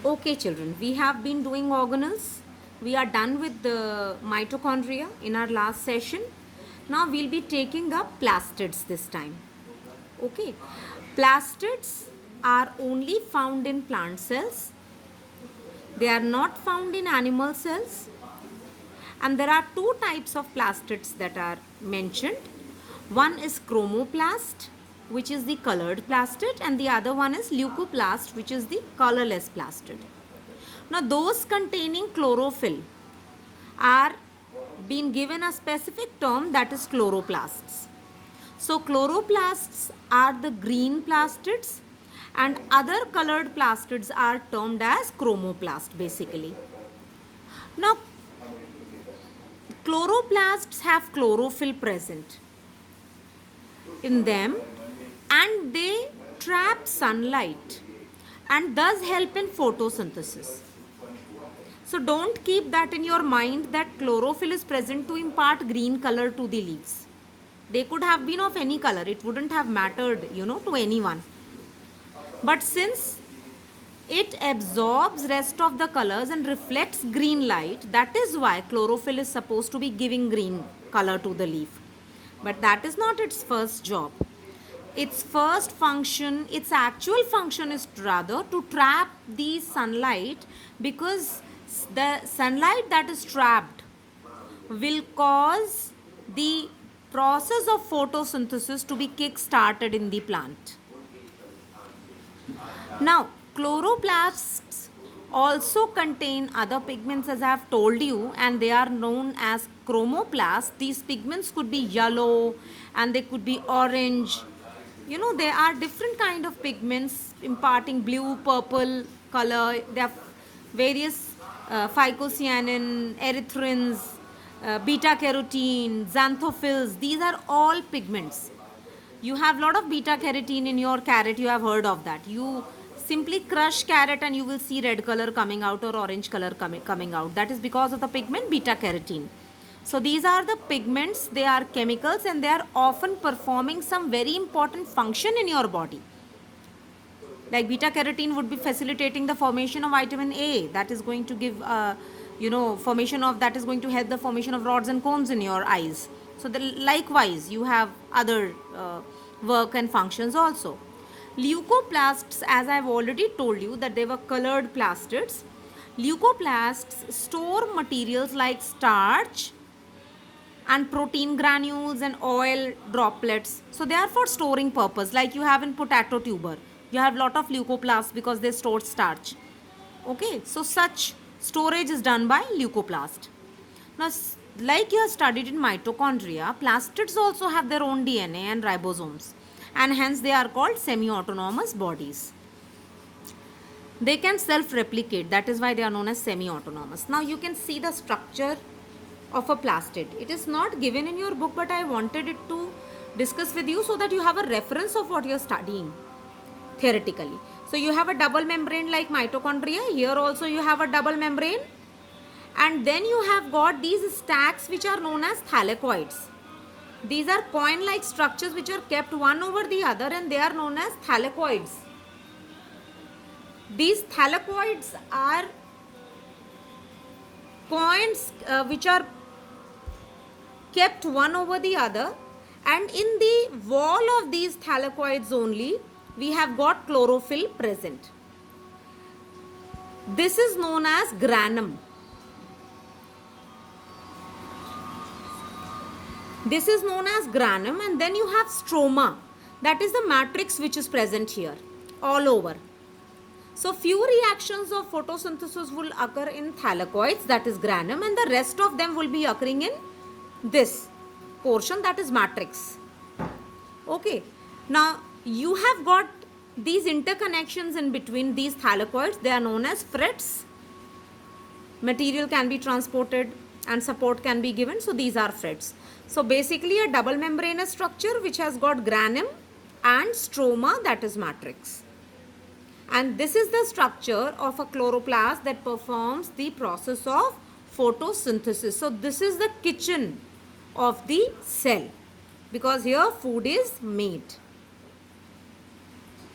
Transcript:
Okay, children, we have been doing organelles. We are done with the mitochondria in our last session. Now we'll be taking up plastids this time. Okay, plastids are only found in plant cells. They are not found in animal cells. And there are two types of plastids that are mentioned. One is chromoplast, which is the colored plastid, and the other one is leucoplast, which is the colorless plastid. Now, those containing chlorophyll are being given a specific term, that is chloroplasts. So, chloroplasts are the green plastids, and other colored plastids are termed as chromoplast basically. Now, chloroplasts have chlorophyll present in them, and they trap sunlight and thus help in photosynthesis. So don't keep that in your mind that chlorophyll is present to impart green color to the leaves. They could have been of any color. It wouldn't have mattered, to anyone. But since it absorbs rest of the colors and reflects green light, that is why chlorophyll is supposed to be giving green color to the leaf. But that is not its first job. Its first function, its actual function is rather to trap the sunlight, because the sunlight that is trapped will cause the process of photosynthesis to be kick-started in the plant. Now, chloroplasts also contain other pigments, as I have told you, and they are known as chromoplasts. These pigments could be yellow and they could be orange. There are different kind of pigments imparting blue, purple color. There are various phycocyanin, erythrins, beta carotene, xanthophylls. These are all pigments. You have a lot of beta carotene in your carrot. You have heard of that. You simply crush carrot and you will see red color coming out or orange color coming out. That is because of the pigment beta carotene. So these are the pigments. They are chemicals and they are often performing some very important function in your body. Like beta carotene would be facilitating the formation of vitamin A. That is going to give formation of, that is going to help the formation of rods and cones in your eyes. So likewise you have other work and functions also. Leucoplasts, as I have already told you, that they were colored plastids. Leucoplasts store materials like starch and protein granules and oil droplets. So they are for storing purpose, like you have in potato tuber. You have lot of leucoplasts because they store starch. Okay, so such storage is done by leucoplast. Now, like you have studied in mitochondria, plastids also have their own DNA and ribosomes, and hence they are called semi-autonomous bodies. They can self-replicate, that is why they are known as semi-autonomous. Now you can see the structure of a plastid. It is not given in your book, but I wanted it to discuss with you so that you have a reference of what you are studying theoretically. So you have a double membrane like mitochondria. Here also you have a double membrane. And then you have got these stacks which are known as thylakoids. These are coin-like structures which are kept one over the other, and they are known as thylakoids. These thylakoids are coins which are kept one over the other, and in the wall of these thylakoids only we have got chlorophyll present. This is known as granum. This is known as granum, and then you have stroma. That is the matrix which is present here all over. So few reactions of photosynthesis will occur in thylakoids, that is granum, and the rest of them will be occurring in this portion, that is matrix. Okay. Now you have got these interconnections in between these thylakoids. They are known as frets. Material can be transported and support can be given. So these are frets. So basically a double membranous structure which has got granum and stroma, that is matrix. And this is the structure of a chloroplast that performs the process of photosynthesis. So this is the kitchen of the cell, because here food is made.